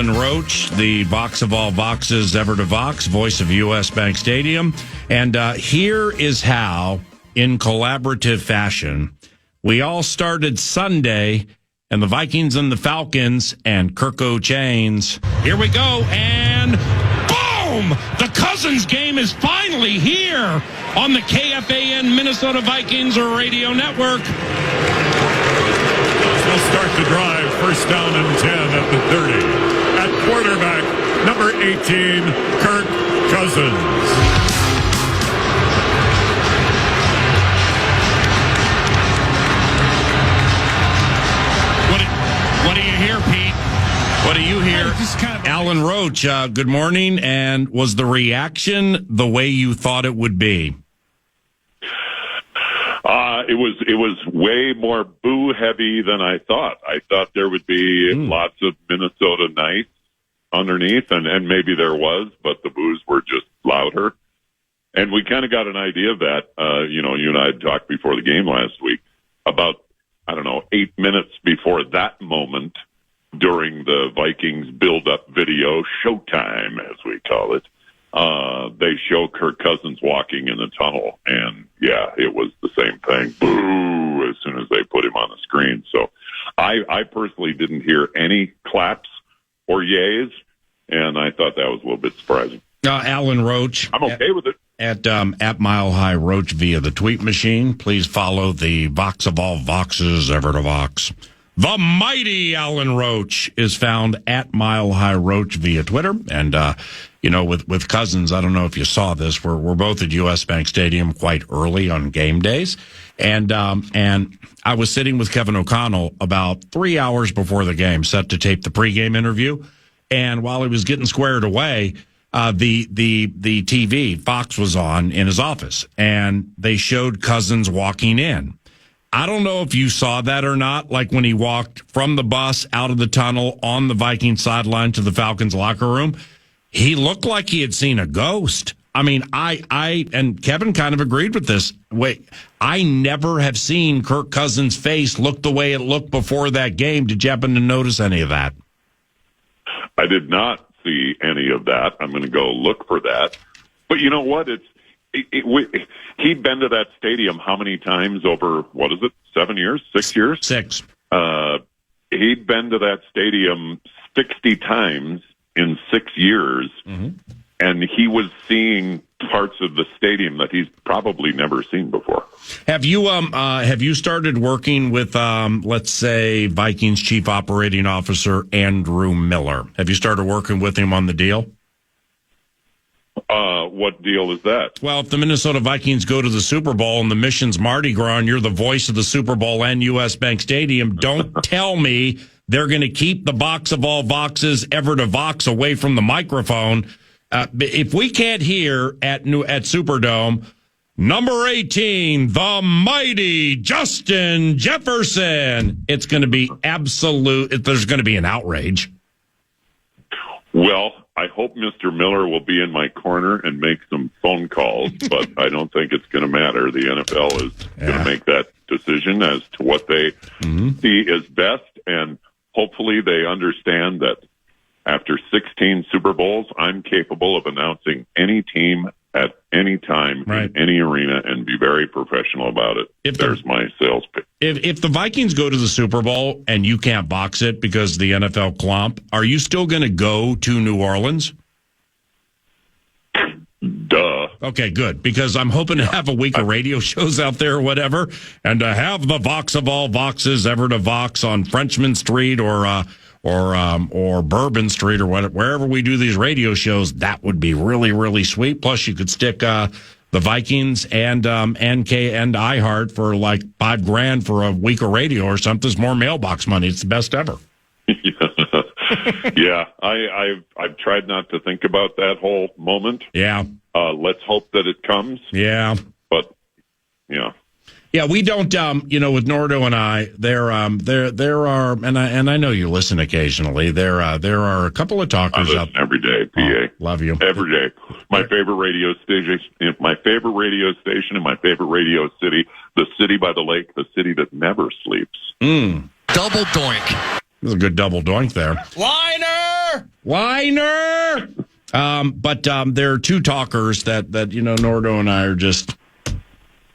Alan Roach, the Vox of all Voxes, ever to Vox, voice of U.S. Bank Stadium. And here is how, in collaborative fashion, we all started Sunday, and the Vikings and the Falcons and Kirko Chains. Here we go, and boom! The Cousins game is finally here on the KFAN Minnesota Vikings Radio Network. We'll start the drive. First down and 10 at the 30. At quarterback, number 18, Kirk Cousins. What do you hear, Pete? What do you hear? Alan Roach, good morning. And was the reaction the way you thought it would be? It was way more boo heavy than I thought. I thought there would be lots of Minnesota Knights underneath, and maybe there was, but the boos were just louder. And we kind of got an idea of that. You and I had talked before the game last week about, 8 minutes before that moment during the Vikings build-up video, showtime, as we call it. They show Kirk Cousins walking in the tunnel, and yeah, it was the same thing. Boo! As soon as they put him on the screen. So I personally didn't hear any claps or yays, and I thought that was a little bit surprising. Alan Roach. I'm okay with it. At Mile High Roach via the tweet machine. Please follow the Vox of all Voxes, ever to Vox. The mighty Alan Roach is found at Mile High Roach via Twitter. And, with Cousins, I don't know if you saw this. We're both at U.S. Bank Stadium quite early on game days. And I was sitting with Kevin O'Connell about 3 hours before the game, set to tape the pregame interview. And while he was getting squared away, the TV, Fox, was on in his office, and they showed Cousins walking in. I don't know if you saw that or not, like when he walked from the bus out of the tunnel on the Viking sideline to the Falcons locker room. He looked like he had seen a ghost. I mean, I and Kevin kind of agreed with this. Wait, I never have seen Kirk Cousins' face look the way it looked before that game. Did you happen to notice any of that? I did not see any of that. I'm going to go look for that. But you know what? He'd been to that stadium how many times over, 7 years, 6 years? 6. He'd been to that stadium 60 times in 6 years, and he was seeing parts of the stadium that he's probably never seen before. Have you started working with, let's say, Vikings Chief Operating Officer Andrew Miller? Have you started working with him on the deal? What deal is that? Well, if the Minnesota Vikings go to the Super Bowl and the mission's Mardi Gras and you're the voice of the Super Bowl and U.S. Bank Stadium, don't tell me they're going to keep the Vox of all Voxes, ever to Vox, away from the microphone. If we can't hear at Superdome, number 18, the mighty Justin Jefferson, it's going to be there's going to be an outrage. Well, I hope Mr. Miller will be in my corner and make some phone calls, but I don't think it's going to matter. The NFL is going to make that decision as to what they see as best, and hopefully they understand that after 16 Super Bowls, I'm capable of announcing any team at any time in any arena and be very professional about it. There's my sales pitch. If the Vikings go to the Super Bowl and you can't box it because the NFL clump, are you still going to go to New Orleans? Duh. Okay, good, because I'm hoping to have a week of radio shows out there or whatever, and to have the Vox of all Voxes, ever to Vox, on Frenchman Street or Bourbon Street or wherever we do these radio shows. That would be really, really sweet. Plus, you could stick the Vikings and NK and iHeart for like $5,000 for a week of radio or something. It's more mailbox money. It's the best ever. Yeah, I've tried not to think about that whole moment. Yeah. Let's hope that it comes. Yeah. But yeah. Yeah, we don't. With Nordo and I, there are, and I know you listen occasionally. There are a couple of talkers out every day. PA, love you every day. My favorite radio station, and my favorite radio city, the city by the lake, the city that never sleeps. Double doink. There's a good double doink there. Liner! Liner. But there are two talkers that Nordo and I are just,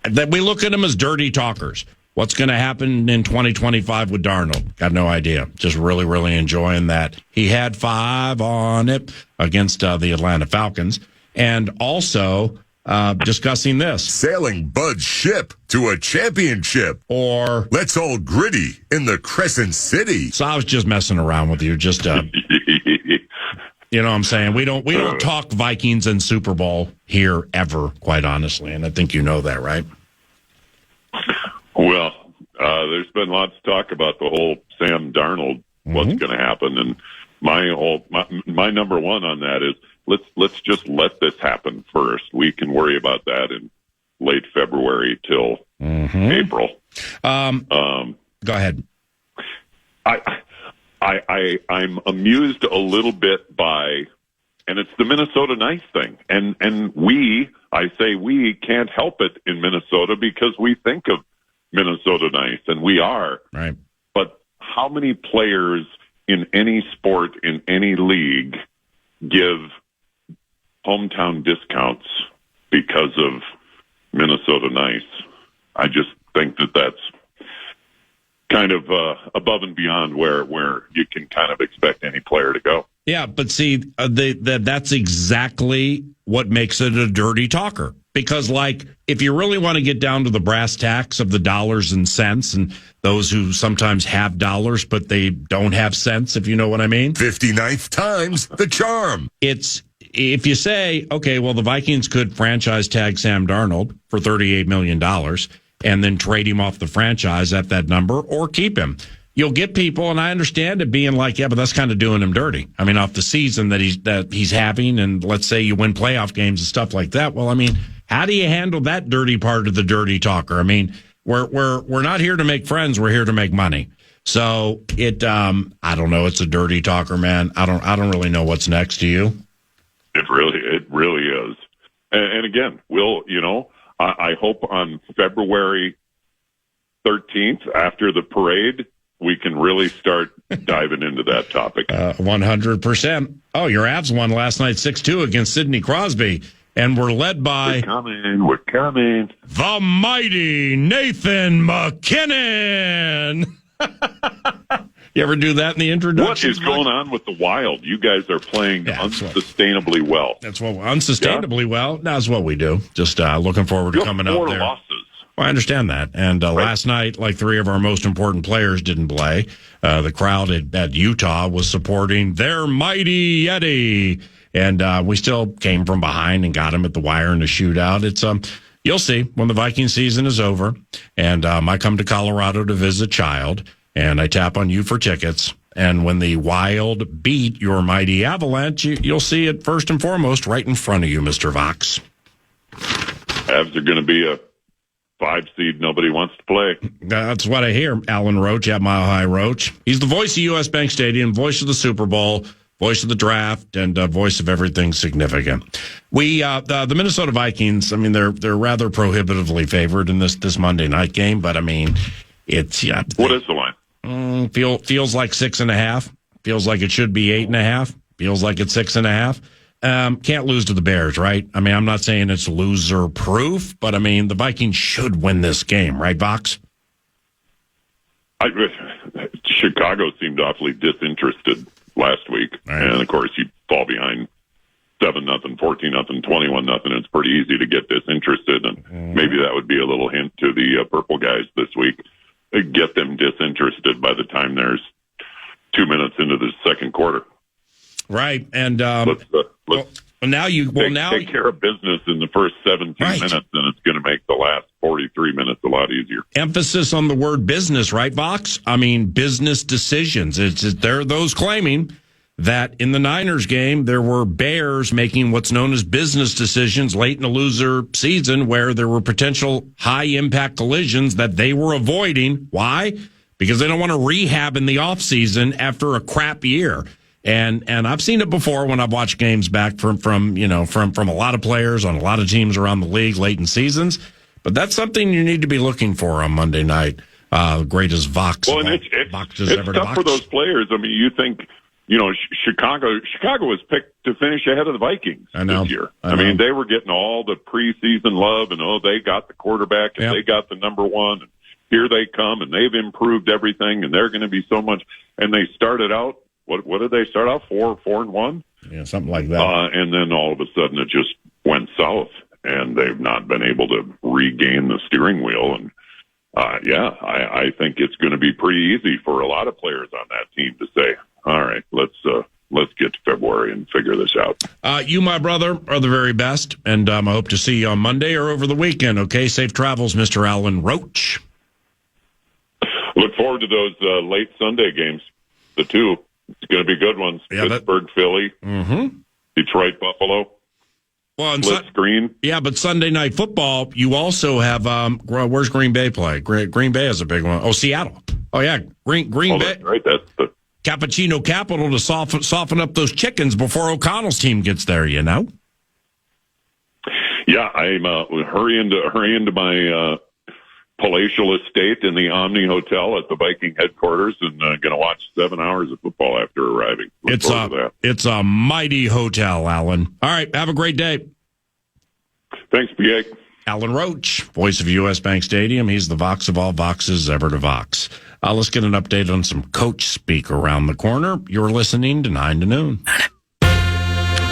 that we look at them as dirty talkers. What's going to happen in 2025 with Darnold? Got no idea. Just really, really enjoying that. He had 5 on it against the Atlanta Falcons. And also discussing this. Sailing Bud's ship to a championship. Or let's all gritty in the Crescent City. So I was just messing around with you. Just, you know what I'm saying? We don't talk Vikings and Super Bowl here ever, quite honestly. And I think you know that, right? Well, there's been lots of talk about the whole Sam Darnold, what's going to happen, and my number one on that is let's just let this happen first. We can worry about that in late February till April. Go ahead. I'm amused a little bit by, and it's the Minnesota Nice thing, and I say we can't help it in Minnesota because we think of Minnesota Nice, and we are. Right. But how many players in any sport, in any league, give hometown discounts because of Minnesota Nice? I just think that that's kind of above and beyond where you can kind of expect any player to go. Yeah, but see, that's exactly what makes it a dirty talker. Because, like, if you really want to get down to the brass tacks of the dollars and cents, and those who sometimes have dollars but they don't have cents, if you know what I mean. 59th time's the charm. It's, if you say, okay, well, the Vikings could franchise tag Sam Darnold for $38 million and then trade him off the franchise at that number or keep him. You'll get people, and I understand it being like, yeah, but that's kind of doing him dirty. I mean, off the season that he's having, and let's say you win playoff games and stuff like that. Well, I mean, how do you handle that dirty part of the dirty talker? I mean, we're not here to make friends. We're here to make money. So I don't know. It's a dirty talker, man. I don't really know what's next to you. It really is. And again, I hope on February 13th after the parade, we can really start diving into that topic. 100%. Oh, your Avs won last night 6-2 against Sidney Crosby. And we're led by... We're coming. The mighty Nathan McKinnon. You ever do that in the introduction? What is going on with the Wild? You guys are playing unsustainably well. That's what unsustainably well. That's what we do. Just looking forward to coming out there. 4 losses. Well, I understand that. And last night, like 3 of our most important players didn't play. The crowd at Utah was supporting their mighty Yeti. And we still came from behind and got him at the wire in the shootout. It's you'll see when the Viking season is over. And I come to Colorado to visit Child. And I tap on you for tickets. And when the Wild beat your mighty Avalanche, you'll see it first and foremost right in front of you, Mr. Vox. Avs are going to be a 5 seed nobody wants to play. That's what I hear. Alan Roach at Mile High Roach. He's the voice of U.S. Bank Stadium, voice of the Super Bowl, voice of the draft, and voice of everything significant. We the Minnesota Vikings, I mean, they're rather prohibitively favored in this Monday night game, but I mean, it's What is the line? Feels like 6.5. Feels like it should be 8.5. Feels like it's 6.5. Can't lose to the Bears, right? I mean, I'm not saying it's loser proof, but I mean, the Vikings should win this game, right, Vox? Chicago seemed awfully disinterested last week. Right. And of course, you fall behind 7-0, 14-0, 21-0. It's pretty easy to get disinterested. And maybe that would be a little hint to the Purple guys this week. Get them disinterested by the time there's 2 minutes into the second quarter. Right, and let's take care of business in the first 17 minutes, and it's going to make the last 43 minutes a lot easier. Emphasis on the word business, right, Vox? I mean, business decisions. There are those claiming that in the Niners game, there were Bears making what's known as business decisions late in the loser season where there were potential high-impact collisions that they were avoiding. Why? Because they don't want to rehab in the offseason after a crap year. And I've seen it before when I've watched games back from a lot of players on a lot of teams around the league late in seasons. But that's something you need to be looking for on Monday night. Great as Vox. Well, and it's tough for those players. I mean, you think Chicago was picked to finish ahead of the Vikings this year. I mean, they were getting all the preseason love, and they got the quarterback, and they got the number one. And here they come, and they've improved everything, and they're going to be so much. And they started out. What did they start out 4-1? Yeah, something like that. And then all of a sudden, it just went south, and they've not been able to regain the steering wheel. And I think it's going to be pretty easy for a lot of players on that team to say, all right, let's get to February and figure this out. You, my brother, are the very best, and I hope to see you on Monday or over the weekend, okay? Safe travels, Mr. Alan Roach. Look forward to those late Sunday games, the two. It's going to be good ones. Yeah, Pittsburgh, Philly, Detroit, Buffalo. Well, screen. Yeah, but Sunday Night Football, you also have, where's Green Bay play? Green Bay is a big one. Oh, Seattle. Oh, yeah, Green Bay. That's right, that's the Cappuccino capital to soften up those chickens before O'Connell's team gets there, you know? Yeah, I'm hurry into my palatial estate in the Omni Hotel at the Viking headquarters, and going to watch 7 hours of football after arriving. It's a mighty hotel, Alan. All right, have a great day. Thanks, PA. Alan Roach, voice of U.S. Bank Stadium. He's the Vox of all Voxes, ever to Vox. Let's get an update on some CoachSpeak around the corner. You're listening to 9 to noon.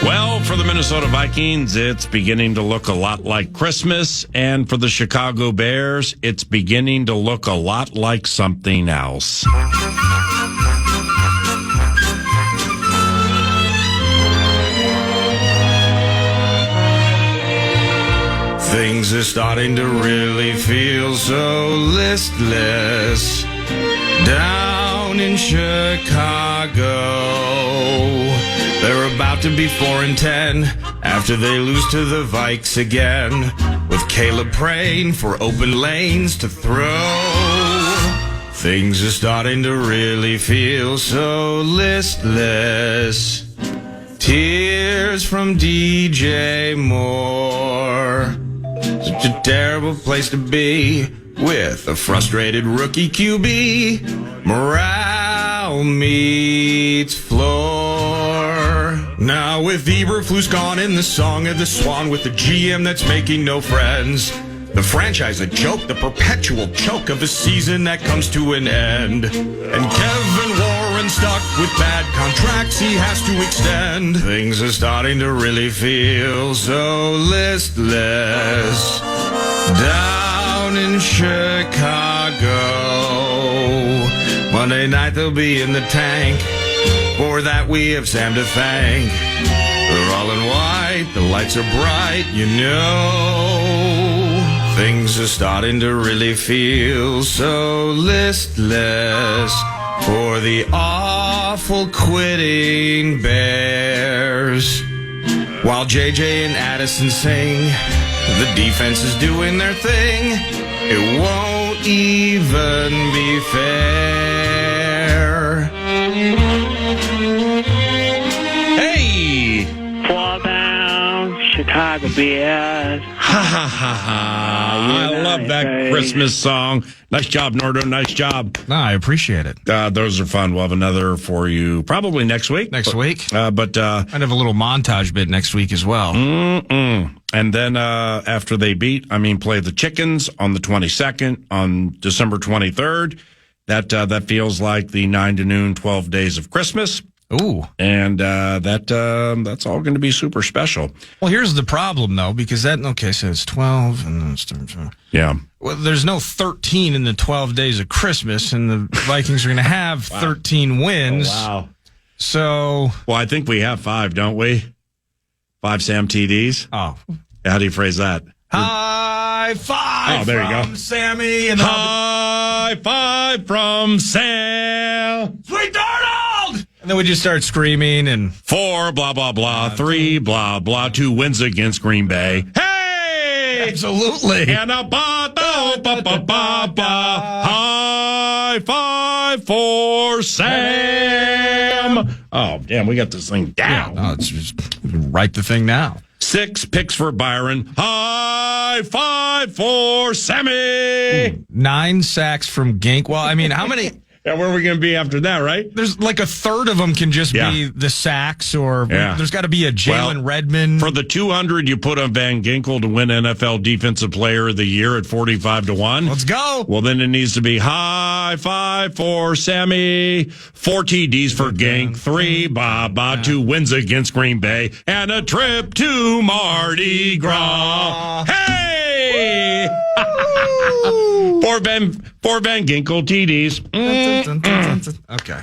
Well, for the Minnesota Vikings, it's beginning to look a lot like Christmas. And for the Chicago Bears, it's beginning to look a lot like something else. Things are starting to really feel so listless down in Chicago. They're about to be 4-10 after they lose to the Vikes again, with Caleb praying for open lanes to throw. Things are starting to really feel so listless. Tears from DJ Moore. Such a terrible place to be with a frustrated rookie QB. Morale meets floor. Now with Eberflus gone in the song of the swan, with the GM that's making no friends, the franchise a joke, the perpetual choke of a season that comes to an end. And Kevin Warren stuck with bad contracts he has to extend. Things are starting to really feel so listless down in Chicago. Monday night they'll be in the tank. For that we have Sam to thank. They're all in white, the lights are bright, you know. Things are starting to really feel so listless for the awful quitting Bears. While JJ and Addison sing, the defense is doing their thing. It won't even be fair. Hey! Fall down, Chicago Bears. Ha ha ha ha. I love that Christmas song. Nice job, Nordo. Nice job. No, I appreciate it. Those are fun. We'll have another for you probably next week. I'd have a little montage bit next week as well. And then after they play the Chickens on the 22nd, on December 23rd. That feels like the 9 to noon, 12 days of Christmas. Ooh. And that's all going to be super special. Well, here's the problem, though, because so it's 12, and then it's 13. Yeah. Well, there's no 13 in the 12 days of Christmas, and the Vikings are going to have 13 wins. Oh, wow. So. Well, I think we have 5, don't we? 5 Sam TDs. Oh. How do you phrase that? High five there you from go. Sammy. And high five from Sam. Sweet Darnold! And then we just start screaming and 4, blah, blah, blah. 3, blah, blah. 2 wins against Green Bay. Hey! Absolutely. And a high five for Sam. Oh, damn, we got this thing down. Yeah, no, it's just write the thing now. 6 picks for Byron. High five for Sammy. 9 sacks from Gink. Well, I mean, how many Yeah, where are we going to be after that, right? There's like a third of them can just be the sacks, or there's got to be a Jalen Redmond. For the 200, you put on Van Ginkel to win NFL Defensive Player of the Year at 45-1. Let's go. Well, then it needs to be high five for Sammy, 4 TDs for Gink, 3 Baba, 2 wins against Green Bay, and a trip to Mardi Gras. Hey! Poor Van Ginkel TDs. Okay.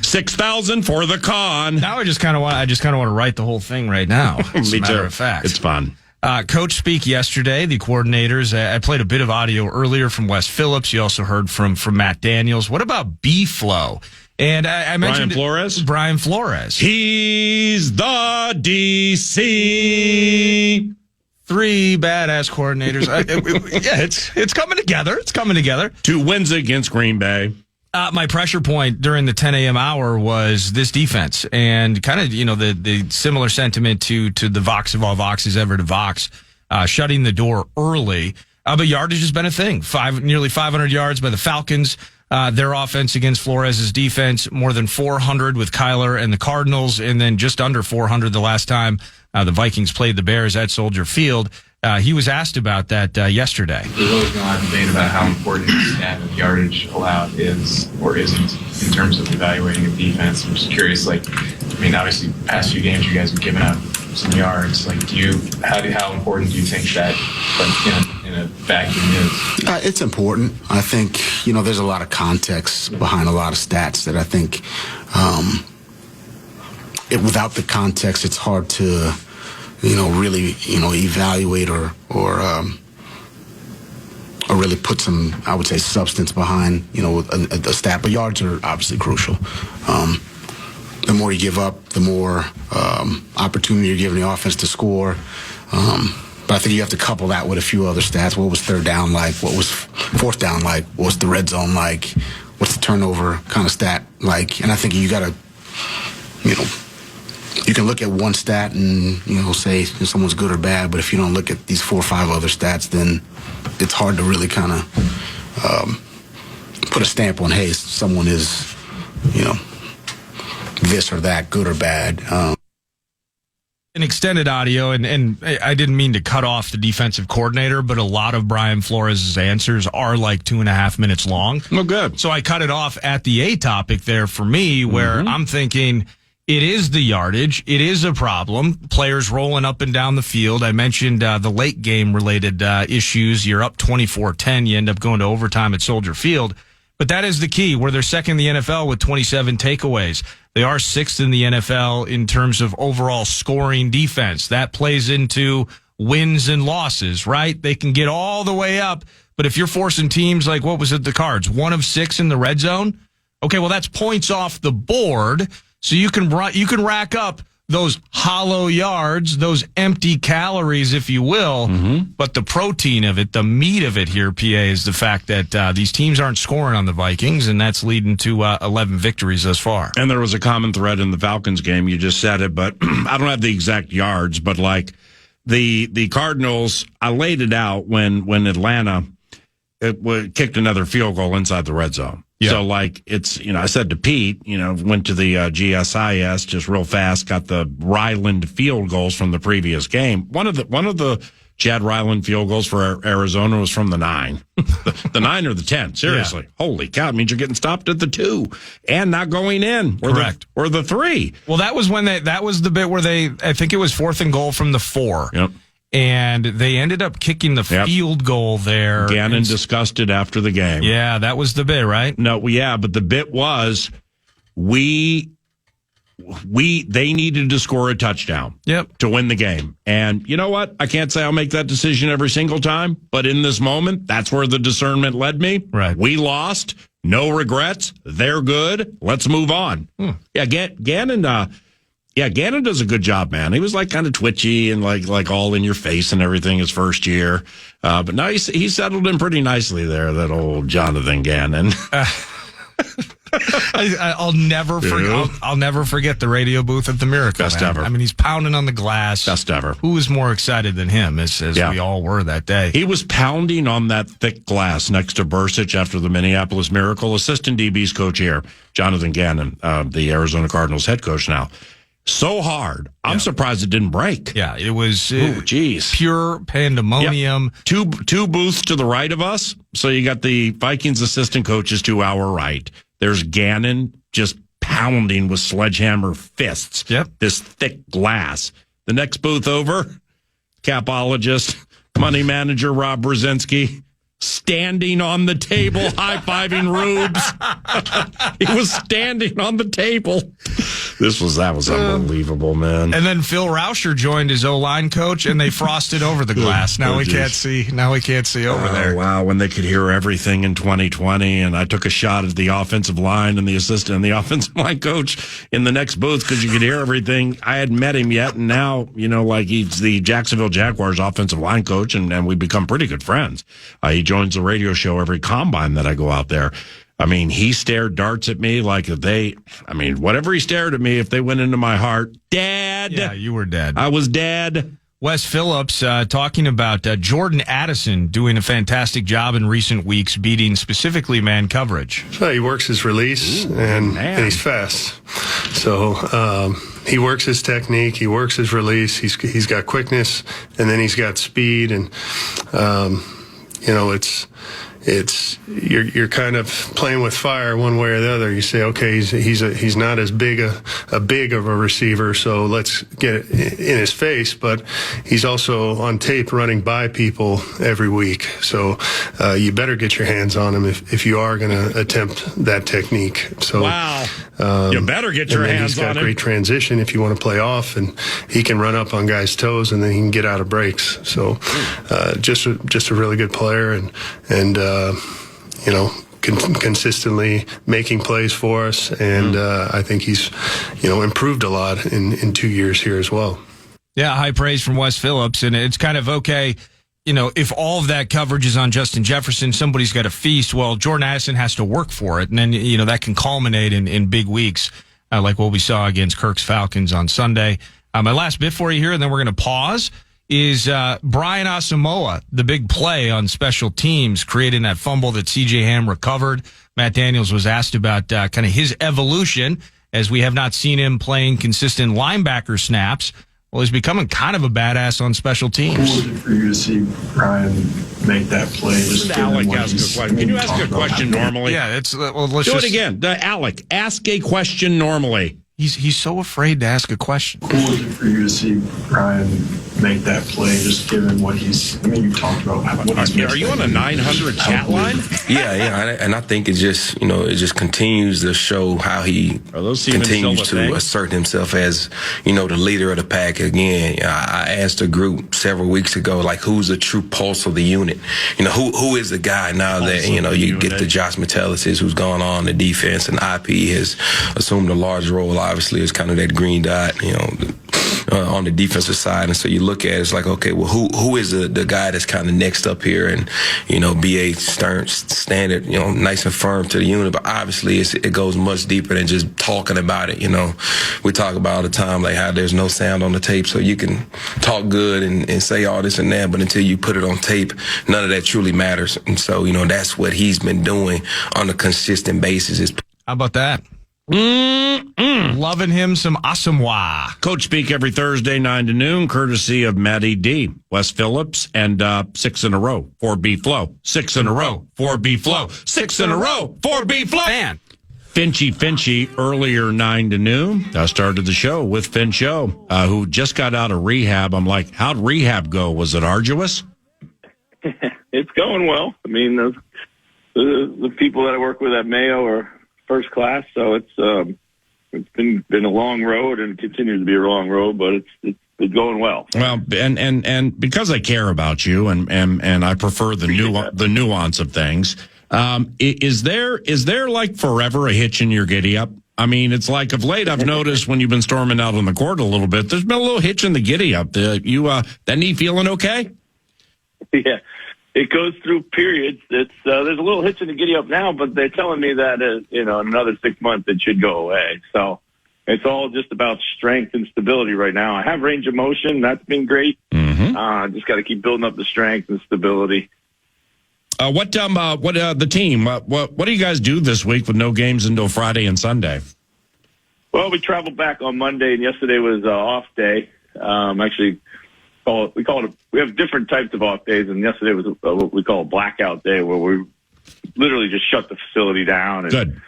6,000 for the con. Now I just kind of want to write the whole thing right now. As a matter of fact, it's fun. CoachSpeak yesterday. The coordinators. I played a bit of audio earlier from Wes Phillips. You also heard from Matt Daniels. What about B-Flow? And I mentioned Brian Flores. He's the DC. 3 badass coordinators. It's coming together. It's coming together. 2 wins against Green Bay. My pressure point during the 10 a.m. hour was this defense, and kind of the similar sentiment to the Vox of all Voxes ever to Vox, shutting the door early. But yardage has been a thing. Nearly 500 yards by the Falcons. Their offense against Flores' defense, more than 400 with Kyler and the Cardinals, and then just under 400 the last time the Vikings played the Bears at Soldier Field. He was asked about that yesterday. There's always been a lot of debate about how important the stat of yardage allowed is or isn't in terms of evaluating a defense. I'm just curious, obviously, past few games you guys have given up some yards. How important do you think that, in a vacuum is? It's important. I think, there's a lot of context behind a lot of stats that I think, without the context, it's hard to, really, evaluate or really put some, I would say, substance behind, a stat. But yards are obviously crucial. The more you give up, the more opportunity you're giving the offense to score. But I think you have to couple that with a few other stats. What was third down like? What was fourth down like? What's the red zone like? What's the turnover kind of stat like? And I think you got to, you can look at one stat and, say if someone's good or bad, but if you don't look at these 4 or 5 other stats, then it's hard to really kind of put a stamp on, hey, someone is, this or that, good or bad. An extended audio, and I didn't mean to cut off the defensive coordinator, but a lot of Brian Flores' answers are like 2.5 minutes long. Oh, good. So I cut it off at the A topic there for me, where I'm thinking it is the yardage. It is a problem. Players rolling up and down the field. I mentioned the late game related issues. You're up 24-10. You end up going to overtime at Soldier Field. But that is the key, where they're second in the NFL with 27 takeaways. They are 6th in the NFL in terms of overall scoring defense. That plays into wins and losses, right? They can get all the way up, but if you're forcing teams like, what was it, the Cards, 1 of 6 in the red zone? Okay, well, that's points off the board, so you can rack up those hollow yards, those empty calories, if you will. But the protein of it, the meat of it here, PA, is the fact that these teams aren't scoring on the Vikings, and that's leading to 11 victories thus far. And there was a common thread in the Falcons game. You just said it, but I don't have the exact yards. But like the Cardinals, I laid it out when Atlanta kicked another field goal inside the red zone. Yeah. So, it's, I said to Pete, went to the GSIS just real fast, got the Ryland field goals from the previous game. One of the Chad Ryland field goals for Arizona was from the 9. the 9 or the 10. Seriously. Yeah. Holy cow. It means you're getting stopped at the 2 and not going in. Correct. Or the 3. Well, that was when that was the bit where I think it was 4th and goal from the 4. Yep. And they ended up kicking the field gool there. Gannon discussed it after the game. Yeah, that was the bit, right? No, yeah, but the bit was they needed to score a touchdown to win the game. And you know what? I can't say I'll make that decision every single time, but in this moment, that's where the discernment led me. Right. We lost. No regrets. They're good. Let's move on. Yeah, Gannon Gannon does a good job, man. He was kind of twitchy and like all in your face and everything his first year. But now he settled in pretty nicely there, that old Jonathan Gannon. I'll never forget. I'll never forget the radio booth at the Miracle. Best man. ever. I mean, he's pounding on the glass. Best ever. Who was more excited than him, as we all were that day? He was pounding on that thick glass next to Bursic after the Minneapolis Miracle. Assistant DB's coach here, Jonathan Gannon, the Arizona Cardinals head coach now. So hard. I'm surprised it didn't break. Yeah, it was pure pandemonium. Yep. Two booths to the right of us. So you got the Vikings assistant coaches to our right. There's Gannon just pounding with sledgehammer fists. Yep. This thick glass. The next booth over, capologist, money manager Rob Brzezinski, standing on the table, high-fiving Rubes. He was standing on the table. That was unbelievable, man. And then Phil Rauscher joined his O-line coach, and they frosted over the glass. Now we can't see. Now we can't see over there. Wow, when they could hear everything in 2020, and I took a shot at the offensive line and the assistant and the offensive line coach in the next booth because you could hear everything. I hadn't met him yet, and now he's the Jacksonville Jaguars offensive line coach, and we've become pretty good friends. He joins the radio show every combine that I go out there. I mean, he stared darts at me like whatever he stared at me, if they went into my heart, Dad. Yeah, you were dead. I was dead. Wes Phillips talking about Jordan Addison doing a fantastic job in recent weeks, beating specifically man coverage. So he works his release, and he's fast. So he works his technique, he works his release, he's got quickness, and then he's got speed, and you're kind of playing with fire one way or the other. You say, okay, he's not as big of a receiver, so let's get it in his face. But he's also on tape running by people every week, so you better get your hands on him if you are going to attempt that technique. So wow, you better get your hands on him. He's got great transition if you want to play off, and he can run up on guys' toes, and then he can get out of breaks. So just a really good player, and consistently making plays for us, and I think he's, improved a lot in 2 years here as well. Yeah, high praise from Wes Phillips, and it's kind of okay. If all of that coverage is on Justin Jefferson, somebody's got to feast. Well, Jordan Addison has to work for it, and then that can culminate in big weeks, like what we saw against Kirk's Falcons on Sunday. My last bit for you here, and then we're going to pause. Is Brian Asamoah, the big play on special teams, creating that fumble that C.J. Ham recovered. Matt Daniels was asked about kind of his evolution, as we have not seen him playing consistent linebacker snaps. Well, he's becoming kind of a badass on special teams. Cool was it for you to see Brian make that play? Just Alec, ask a question. Can you ask a question normally? Yeah, let's do it again. Alec, ask a question normally. He's so afraid to ask a question. Cool was it for you to see Brian make that play, just given what you talked about what he's Are you on a 900 chat line? Yeah, and I think it just continues to show how he continues to assert himself as, the leader of the pack again. I asked a group several weeks ago, like, who's the true pulse of the unit? Who is the guy now that, you get the Josh Metellus who's gone on the defense, and IP has assumed a large role, obviously, as kind of that green dot, on the defensive side. And so you look at it, it's like, okay, well, who is the guy that's kind of next up here, and, be a stern standard, nice and firm to the unit. But obviously it goes much deeper than just talking about it. We talk about all the time, like, how there's no sound on the tape, so you can talk good and say all this and that, but until you put it on tape, none of that truly matters. And so, that's what he's been doing on a consistent basis. How about that? Loving him some Asamoah. CoachSpeak every Thursday, 9 to noon, courtesy of Matty D, Wes Phillips, and 6 in a row, 4B Flow. 6 in a row, 4B Flow. 6 in a row, 4B Flow. Man. Finchy, earlier 9 to noon. I started the show with Fincho, who just got out of rehab. I'm like, how'd rehab go? Was it arduous? It's going well. I mean, the people that I work with at Mayo are first class, so it's been a long road and continues to be a long road, but it's going well. Well, and because I care about you and I prefer the nuance of things, is there like forever a hitch in your giddy up? I mean, it's like of late I've noticed when you've been storming out on the court a little bit, there's been a little hitch in the giddy up. That knee feeling okay? Yeah. it goes through periods. It's there's a little hitch in the giddy up now, but they're telling me that in another 6 months it should go away. So it's all just about strength and stability right now. I have range of motion. That's been great. Just got to keep building up the strength and stability. The team? What do you guys do this week with no games until Friday and Sunday? Well, we traveled back on Monday, and yesterday was off day. Actually, we have different types of off days, and yesterday was what we call a blackout day, where we literally just shut the facility down. And, Good.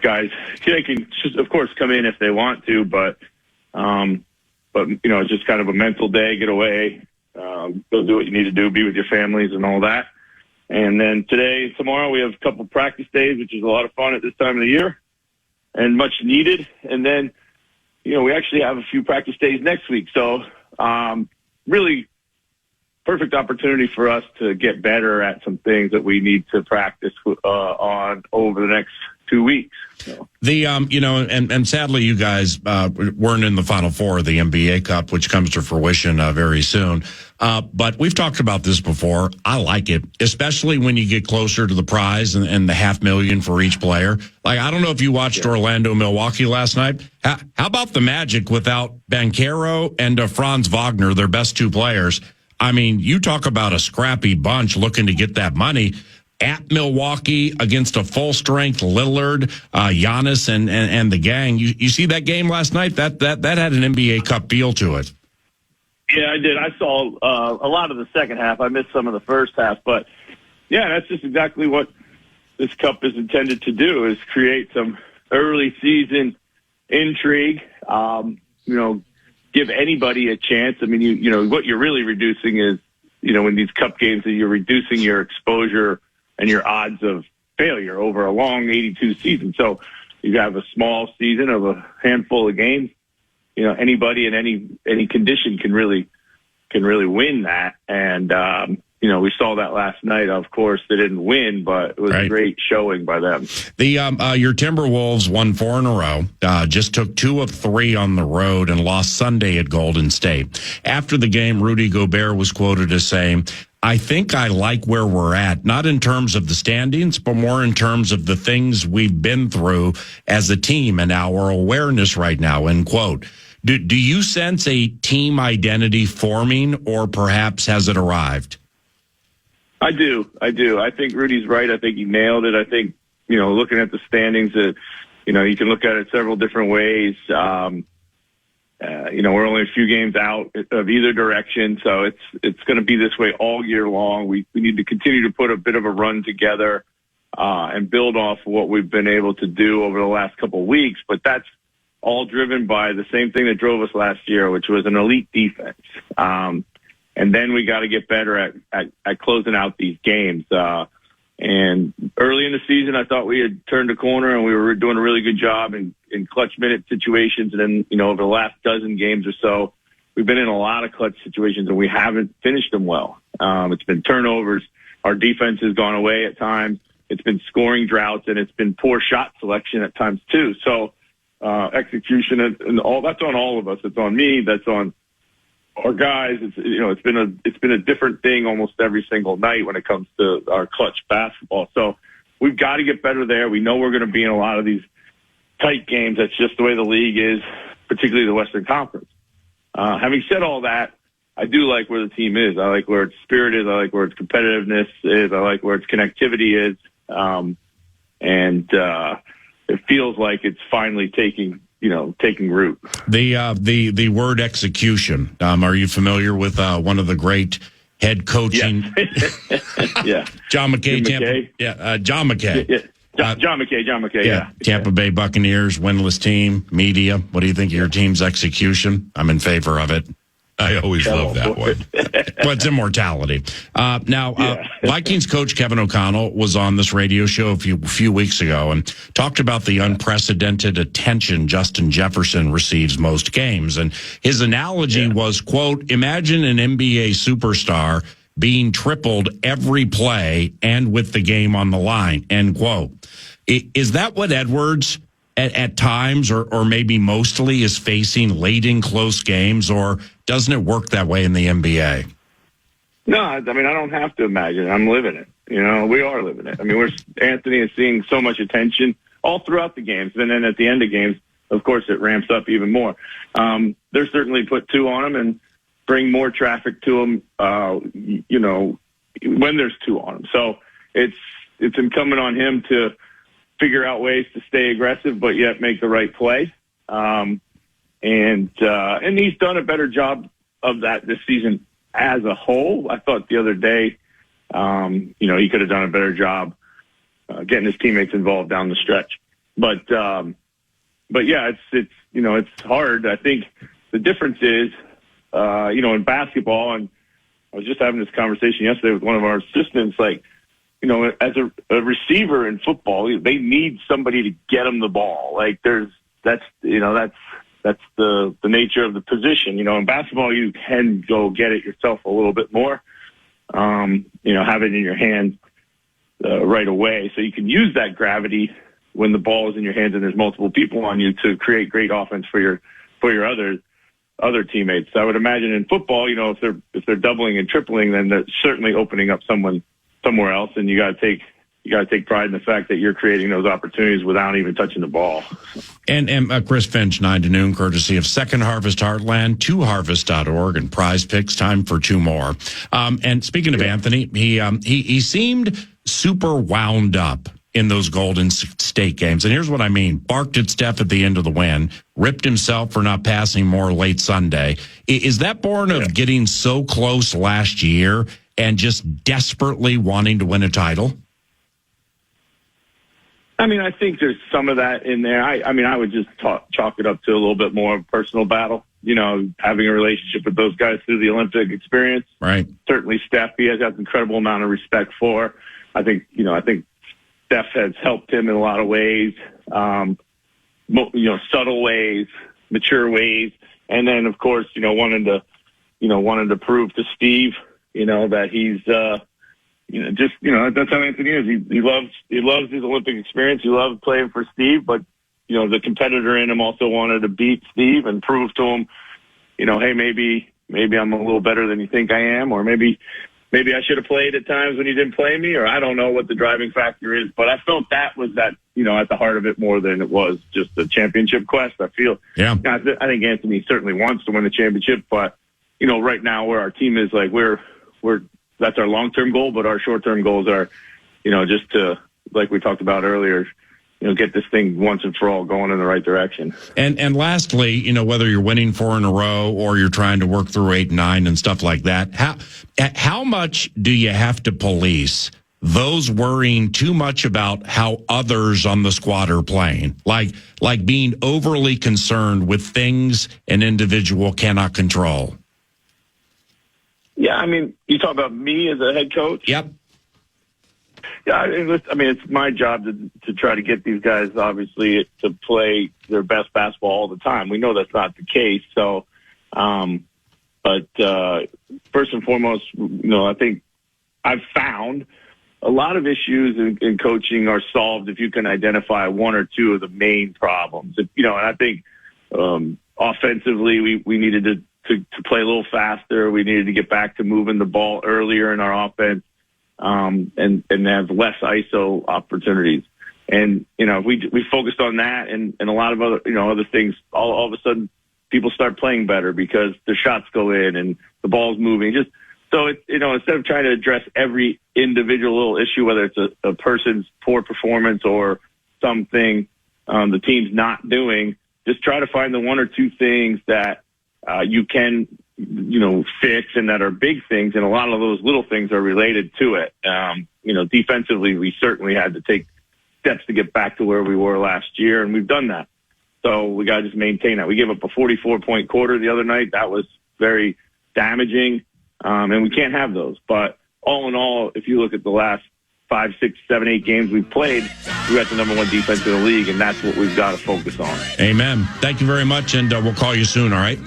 Guys, they can just, of course, come in if they want to, but it's just kind of a mental day, get away, go do what you need to do, be with your families and all that. And then today, tomorrow, we have a couple practice days, which is a lot of fun at this time of the year and much needed. And then, we actually have a few practice days next week. So, really perfect opportunity for us to get better at some things that we need to practice on over the next 2 weeks. So. And sadly, you guys weren't in the Final Four of the NBA Cup, which comes to fruition very soon. But we've talked about this before. I like it, especially when you get closer to the prize and the $500,000 for each player. Like, I don't know if you watched Orlando, Milwaukee last night. How about the Magic without Banchero and Franz Wagner, their best two players? I mean, you talk about a scrappy bunch looking to get that money. At Milwaukee against a full-strength Lillard, Giannis, and the gang. You see that game last night? That had an NBA Cup feel to it. Yeah, I did. I saw a lot of the second half. I missed some of the first half. But, yeah, that's just exactly what this Cup is intended to do, is create some early season intrigue, give anybody a chance. I mean, what you're really reducing is, in these Cup games, you're reducing your exposure and your odds of failure over a long 82 season. So you have a small season of a handful of games. Anybody in any condition can really win that. And, we saw that last night. Of course, they didn't win, but it was a great showing by them. Your Timberwolves won 4 in a row, just took 2 of 3 on the road and lost Sunday at Golden State. After the game, Rudy Gobert was quoted as saying, "I think I like where we're at, not in terms of the standings, but more in terms of the things we've been through as a team and our awareness right now," end quote. Do you sense a team identity forming, or perhaps has it arrived? I do. I think Rudy's right. I think he nailed it. I think, looking at the standings, you can look at it several different ways. We're only a few games out of either direction, so it's going to be this way all year long. We need to continue to put a bit of a run together and build off what we've been able to do over the last couple of weeks, but that's all driven by the same thing that drove us last year, which was an elite defense. And then we got to get better at closing out these games. And early in the season, I thought we had turned a corner and we were doing a really good job in clutch minute situations. And then, over the last dozen games or so, we've been in a lot of clutch situations and we haven't finished them well. It's been turnovers. Our defense has gone away at times. It's been scoring droughts and it's been poor shot selection at times too. So, execution and all that's on all of us. It's on me. That's on our guys. It's been a different thing almost every single night when it comes to our clutch basketball. So we've got to get better there. We know we're going to be in a lot of these tight games. That's just the way the league is, particularly the Western Conference. Having said all that, I do like where the team is. I like where its spirit is. I like where its competitiveness is. I like where its connectivity is. It feels like it's finally taking root. The word execution. Are you familiar with one of the great head coaching? Yeah. John McKay. John McKay. Yeah. John McKay. Yeah. Tampa Bay Buccaneers, winless team, media. What do you think of your team's execution? I'm in favor of it. I always love that one. Well, it's immortality. Vikings coach Kevin O'Connell was on this radio show a few weeks ago and talked about the unprecedented attention Justin Jefferson receives most games. And his analogy was, quote, imagine an NBA superstar being tripled every play and with the game on the line, end quote. Is that what Edwards at times or maybe mostly is facing late in close games, or doesn't it work that way in the NBA? No, I mean, I don't have to imagine it. I'm living it. You know, we are living it. I mean, Anthony is seeing so much attention all throughout the games. And then at the end of games, of course, it ramps up even more. They're certainly put 2 on him and bring more traffic to him, you know, when there's 2 on him. So it's incumbent on him to figure out ways to stay aggressive, but yet make the right play. And he's done a better job of that this season as a whole. I thought the other day, you know, he could have done a better job getting his teammates involved down the stretch. But yeah, it's you know, it's hard. I think the difference is, you know, in basketball, and I was just having this conversation yesterday with one of our assistants, like, you know, as a receiver in football, they need somebody to get them the ball. Like that's the nature of the position. You know, in basketball, you can go get it yourself a little bit more. You know, have it in your hands right away, so you can use that gravity when the ball is in your hands and there's multiple people on you to create great offense for your other teammates. So I would imagine in football, you know, if they're doubling and tripling, then they're certainly opening up someone somewhere else, and you got to take pride in the fact that you're creating those opportunities without even touching the ball. And Chris Finch, 9 to noon, courtesy of Second Harvest Heartland, 2harvest.org, and Prize Picks. Time for 2 more. And speaking of Anthony, he seemed super wound up in those Golden State games. And here's what I mean. Barked at Steph at the end of the win, ripped himself for not passing more late Sunday. Is that born of getting so close last year and just desperately wanting to win a title? I mean, I think there's some of that in there. I mean, I would just chalk it up to a little bit more of a personal battle. You know, having a relationship with those guys through the Olympic experience. Right. Certainly Steph, he has an incredible amount of respect for. I think Steph has helped him in a lot of ways, you know, subtle ways, mature ways. And then, of course, wanted to prove to Steve, that he's, that's how Anthony is. He loves his Olympic experience. He loves playing for Steve, but, the competitor in him also wanted to beat Steve and prove to him, hey, maybe I'm a little better than you think I am, or maybe I should have played at times when you didn't play me, or I don't know what the driving factor is. But I felt that was at the heart of it more than it was just the championship quest. I think Anthony certainly wants to win the championship, but, right now where our team is, like, that's our long-term goal, but our short-term goals are, just to, like we talked about earlier, get this thing once and for all going in the right direction. And lastly, whether you're winning 4 in a row or you're trying to work through 8, 9 and stuff like that, how much do you have to police those worrying too much about how others on the squad are playing? Like being overly concerned with things an individual cannot control. Yeah, I mean, you talk about me as a head coach? Yep. Yeah, I mean, it's my job to try to get these guys, obviously, to play their best basketball all the time. We know that's not the case. So, but first and foremost, I think I've found a lot of issues in coaching are solved if you can identify 1 or 2 of the main problems. And I think offensively, we needed to play a little faster. We needed to get back to moving the ball earlier in our offense. And have less ISO opportunities. And, we focused on that and a lot of other things, all of a sudden people start playing better because the shots go in and the ball's moving. Just so instead of trying to address every individual little issue, whether it's a person's poor performance or something the team's not doing, just try to find the 1 or 2 things that you can fix and that are big things. And a lot of those little things are related to it. Defensively, we certainly had to take steps to get back to where we were last year, and we've done that. So we got to just maintain that. We gave up a 44-point quarter the other night. That was very damaging, and we can't have those. But all in all, if you look at the last 5, 6, 7, 8 games we've played, we got the number 1 defense in the league, and that's what we've got to focus on. Amen. Thank you very much, and we'll call you soon, all right?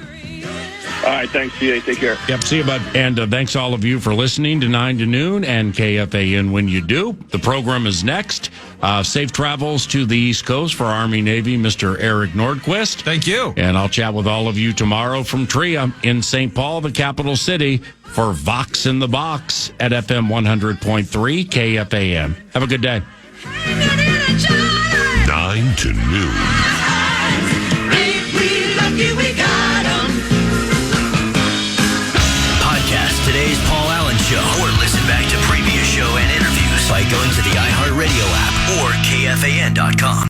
All right, thanks, CA. Take care. Yep, see you, bud. And thanks all of you for listening to 9 to Noon and KFAN when you do. The program is next. Safe travels to the East Coast for Army Navy, Mr. Eric Nordquist. Thank you. And I'll chat with all of you tomorrow from TRIA in St. Paul, the capital city, for Vox in the Box at FM 100.3 KFAN. Have a good day. 9 to Noon. Podcast today's Paul Allen Show, or listen back to previous show and interviews by going to the iHeartRadio app or KFAN.com.